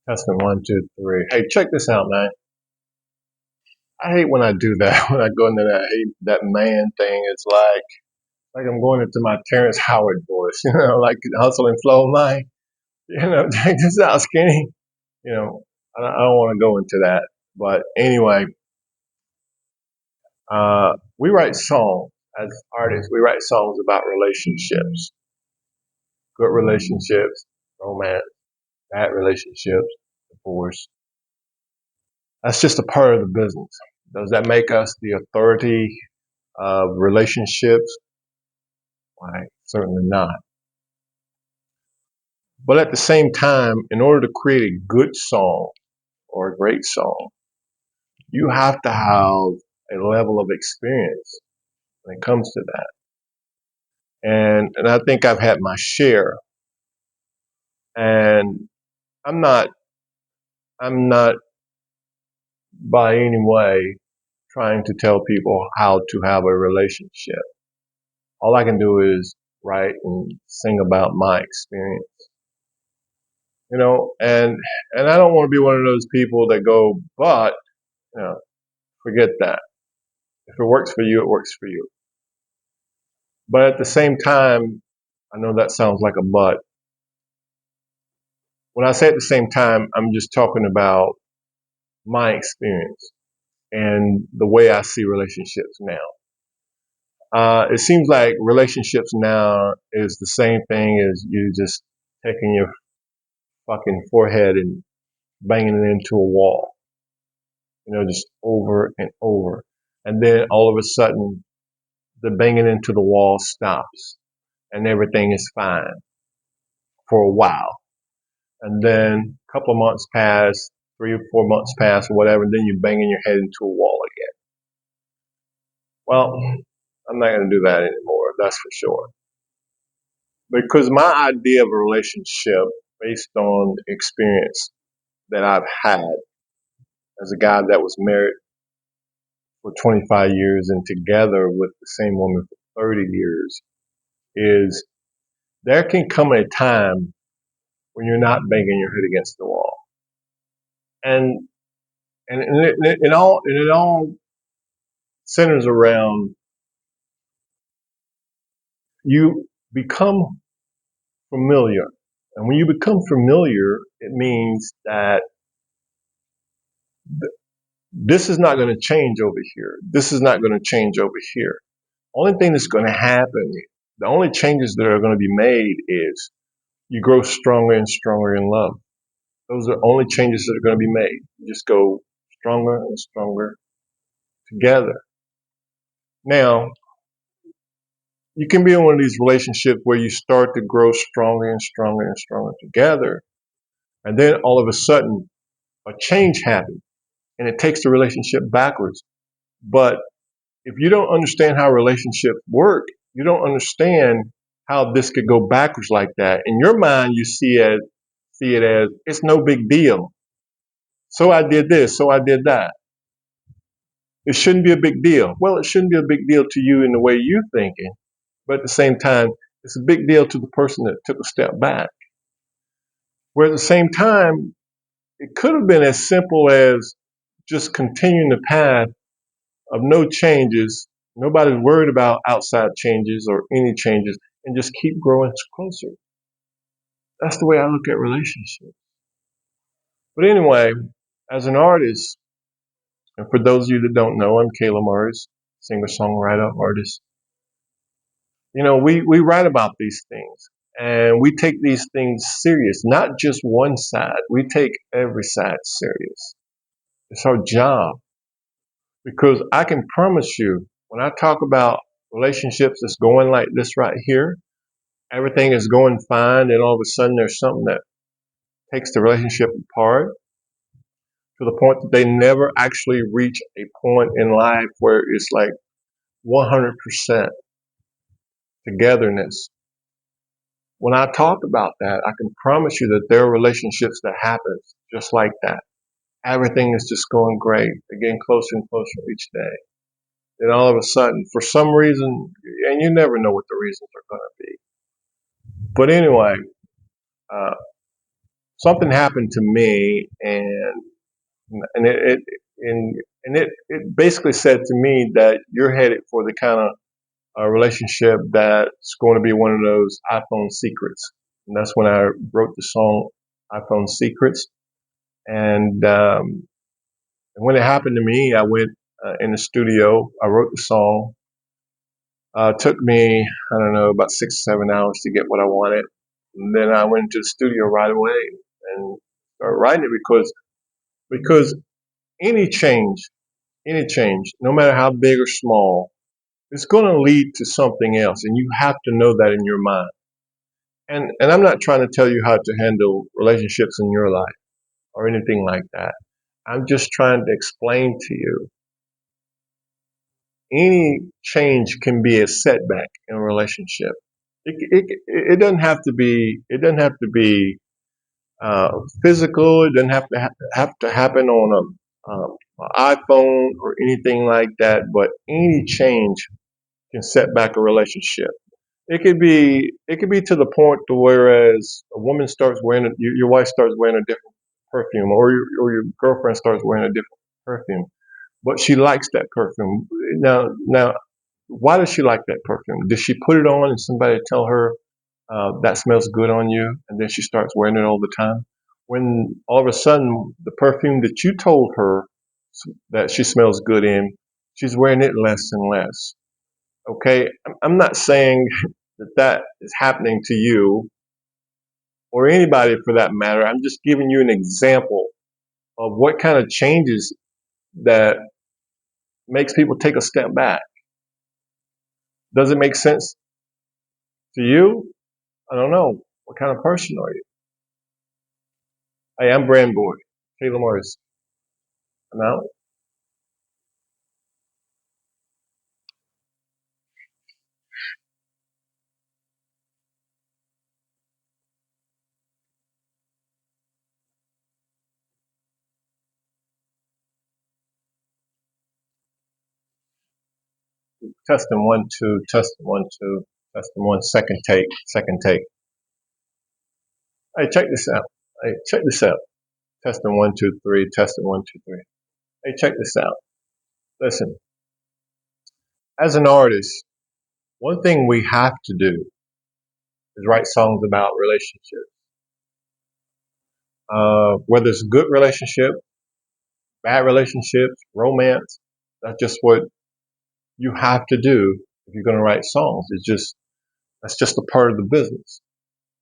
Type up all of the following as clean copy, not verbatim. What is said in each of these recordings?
Testing one, two, three. Hey, check this out, man. I hate when I do that. When I go into that man thing, it's like I'm going into my Terrence Howard voice, like hustle and flow, man. Check this out, skinny. I don't want to go into that, but anyway, we write songs as artists. We write songs about relationships, good relationships, romance, bad relationships, divorce. That's just a part of the business. Does that make us the authority of relationships? Why, certainly not. But at the same time, in order to create a good song or a great song, you have to have a level of experience when it comes to that. And I think I've had my share. And I'm not I'm not by any way trying to tell people how to have a relationship. All I can do is write and sing about my experience. And I don't want to be one of those people that go, but, you know, forget that. If it works for you, it works for you. But at the same time, I know that sounds like a but. When I say at the same time, I'm just talking about my experience and the way I see relationships now. It seems like relationships now is the same thing as you just taking your fucking forehead and banging it into a wall, just over and over. And then all of a sudden, the banging into the wall stops and everything is fine for a while. And then a couple of months pass, 3 or 4 months pass or whatever, and then you're banging your head into a wall again. Well, I'm not going to do that anymore, that's for sure. Because my idea of a relationship based on experience that I've had as a guy that was married for 25 years and together with the same woman for 30 years is there can come a time when you're not banging your head against the wall. And it all centers around you become familiar. And when you become familiar, it means that this is not going to change over here. This is not going to change over here. Only thing that's going to happen, the only changes that are going to be made is you grow stronger and stronger in love. Those are only changes that are going to be made. You just go stronger and stronger together. Now, you can be in one of these relationships where you start to grow stronger and stronger and stronger together. And then all of a sudden, a change happens and it takes the relationship backwards. But if you don't understand how relationships work, you don't understand how this could go backwards like that. In your mind, you see it as it's no big deal. So I did this, so I did that. It shouldn't be a big deal. Well, it shouldn't be a big deal to you in the way you're thinking, but at the same time, it's a big deal to the person that took a step back. Where at the same time, it could have been as simple as just continuing the path of no changes. Nobody's worried about outside changes or any changes and just keep growing closer. That's the way I look at relationships. But anyway, as an artist, and for those of you that don't know, I'm K-Lemorris, singer, songwriter, artist. We write about these things and we take these things serious, not just one side. We take every side serious. It's our job because I can promise you when I talk about relationships that's going like this right here, everything is going fine and all of a sudden there's something that takes the relationship apart to the point that they never actually reach a point in life where it's like 100% togetherness. When I talk about that, I can promise you that there are relationships that happen just like that. Everything is just going great. They're getting closer and closer each day. Then all of a sudden, for some reason, and you never know what the reasons are going to be. But anyway, uh, something happened to me, and it basically said to me that you're headed for the kind of relationship that's going to be one of those iPhone secrets. And that's when I wrote the song iPhone Secrets. And when it happened to me, I went in the studio. I wrote the song. It took me, I don't know, about 6 or 7 hours to get what I wanted. And then I went into the studio right away and started writing it because any change, any change, no matter how big or small, it's going to lead to something else, and you have to know that in your mind. And I'm not trying to tell you how to handle relationships in your life or anything like that. I'm just trying to explain to you any change can be a setback in a relationship. It doesn't have to be. It doesn't have to be physical. It doesn't have to happen on an iPhone or anything like that. But any change can set back a relationship. It could be to the point to whereas a woman starts wearing your wife starts wearing a different perfume, or your girlfriend starts wearing a different perfume, but she likes that perfume. Now, why does she like that perfume? Does she put it on and somebody tell her that smells good on you, and then she starts wearing it all the time? When all of a sudden the perfume that you told her that she smells good in, she's wearing it less and less. Okay, I'm not saying that is happening to you or anybody for that matter. I'm just giving you an example of what kind of changes that makes people take a step back. Does it make sense to you? I don't know. What kind of person are you? Hey, I'm Brand Boy. K-Lemorris. I'm out. Testing one, two, testing one, two, testing one, second take, second take. Hey, check this out. Hey, check this out. Testing one, two, three, testing one, two, three. Hey, check this out. Listen, as an artist, one thing we have to do is write songs about relationships. Whether it's good relationship, bad relationships, romance, that's just what you have to do if you're going to write songs. That's just a part of the business,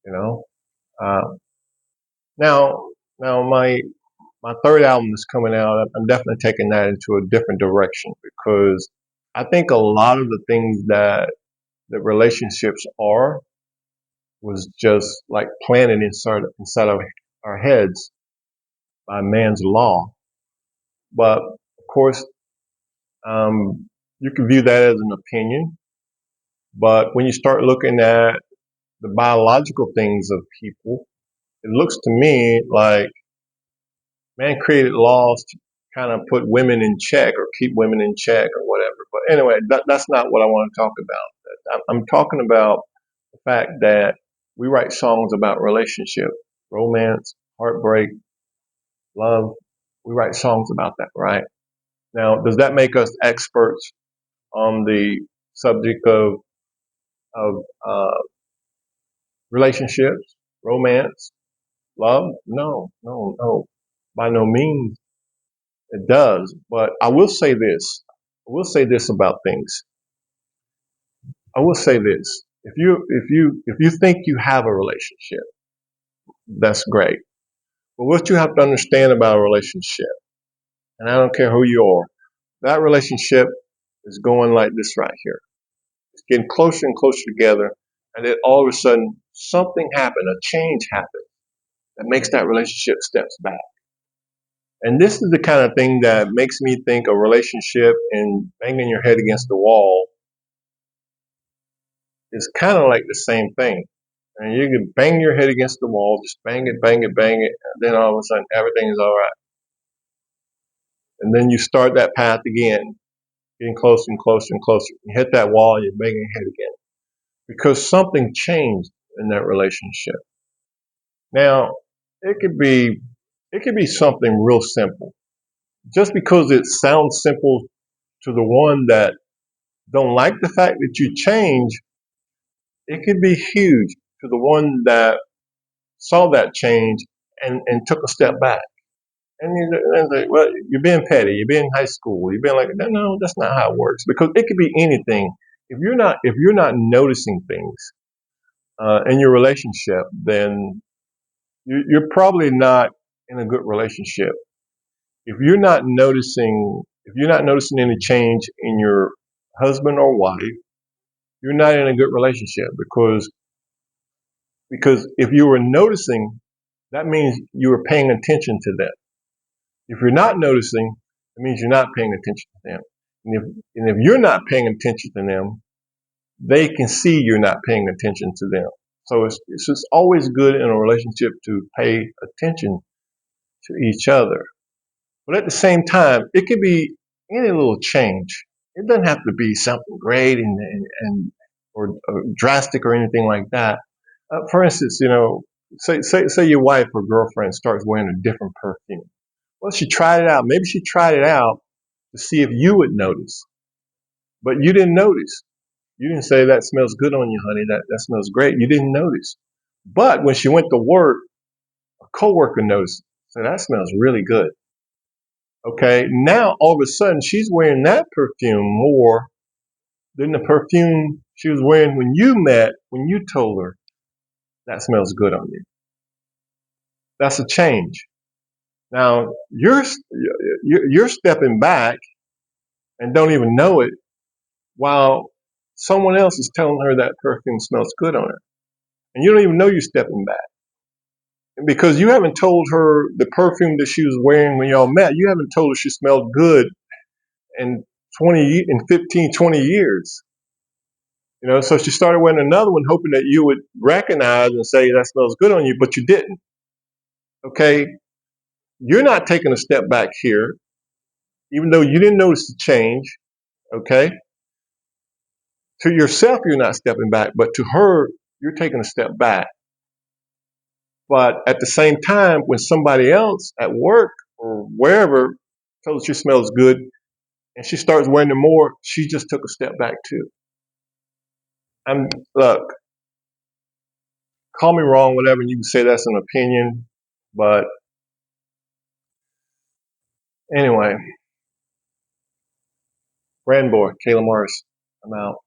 you know. Uh, now, now my third album is coming out. I'm definitely taking that into a different direction because I think a lot of the things that relationships are was just like planted inside of our heads by man's law. But of course, you can view that as an opinion. But when you start looking at the biological things of people, it looks to me like man created laws to kind of put women in check or keep women in check or whatever. But anyway, that's not what I want to talk about. I'm talking about the fact that we write songs about relationship, romance, heartbreak, love. We write songs about that, right? Now, does that make us experts on the subject of relationships, romance, love? No, no, no. By no means it does. But I will say this. I will say this about things. I will say this. If you think you have a relationship, that's great. But what you have to understand about a relationship, and I don't care who you are, that relationship is going like this right here. It's getting closer and closer together, and then all of a sudden something happened, a change happened that makes that relationship steps back. And this is the kind of thing that makes me think a relationship and banging your head against the wall is kind of like the same thing. And you can bang your head against the wall, just bang it, bang it, bang it, and then all of a sudden everything is all right. And then you start that path again, getting closer and closer and closer. You hit that wall and you're banging your head again because something changed in that relationship. Now, It could be it could be something real simple. Just because it sounds simple to the one that don't like the fact that you change, it could be huge to the one that saw that change and took a step back. And you're like, well, you're being petty. You're being high school. You're being like, no, that's not how it works. Because it could be anything. If you're not noticing things in your relationship, then you're probably not in a good relationship. If you're not noticing any change in your husband or wife, you're not in a good relationship because if you were noticing, that means you were paying attention to them. If you're not noticing, it means you're not paying attention to them. And if you're not paying attention to them, they can see you're not paying attention to them. So it's just always good in a relationship to pay attention to each other. But at the same time, it could be any little change. It doesn't have to be something great and or drastic or anything like that. For instance, say your wife or girlfriend starts wearing a different perfume. Well, she tried it out. Maybe she tried it out to see if you would notice, but you didn't notice. You didn't say that smells good on you, honey. That smells great. You didn't notice. But when she went to work, a coworker noticed. So that smells really good. Okay. Now all of a sudden she's wearing that perfume more than the perfume she was wearing when you told her that smells good on you. That's a change. Now you're stepping back and don't even know it while someone else is telling her that perfume smells good on her. And you don't even know you're stepping back. And because you haven't told her the perfume that she was wearing when y'all met, you haven't told her she smelled good in 15, 20 years. So she started wearing another one, hoping that you would recognize and say that smells good on you, but you didn't. Okay. You're not taking a step back here, even though you didn't notice the change. Okay. To yourself, you're not stepping back, but to her, you're taking a step back. But at the same time, when somebody else at work or wherever tells her she smells good and she starts wearing them more, she just took a step back too. Look, call me wrong, whatever, and you can say that's an opinion. But anyway, Brand boy, K-Lemorris, I'm out.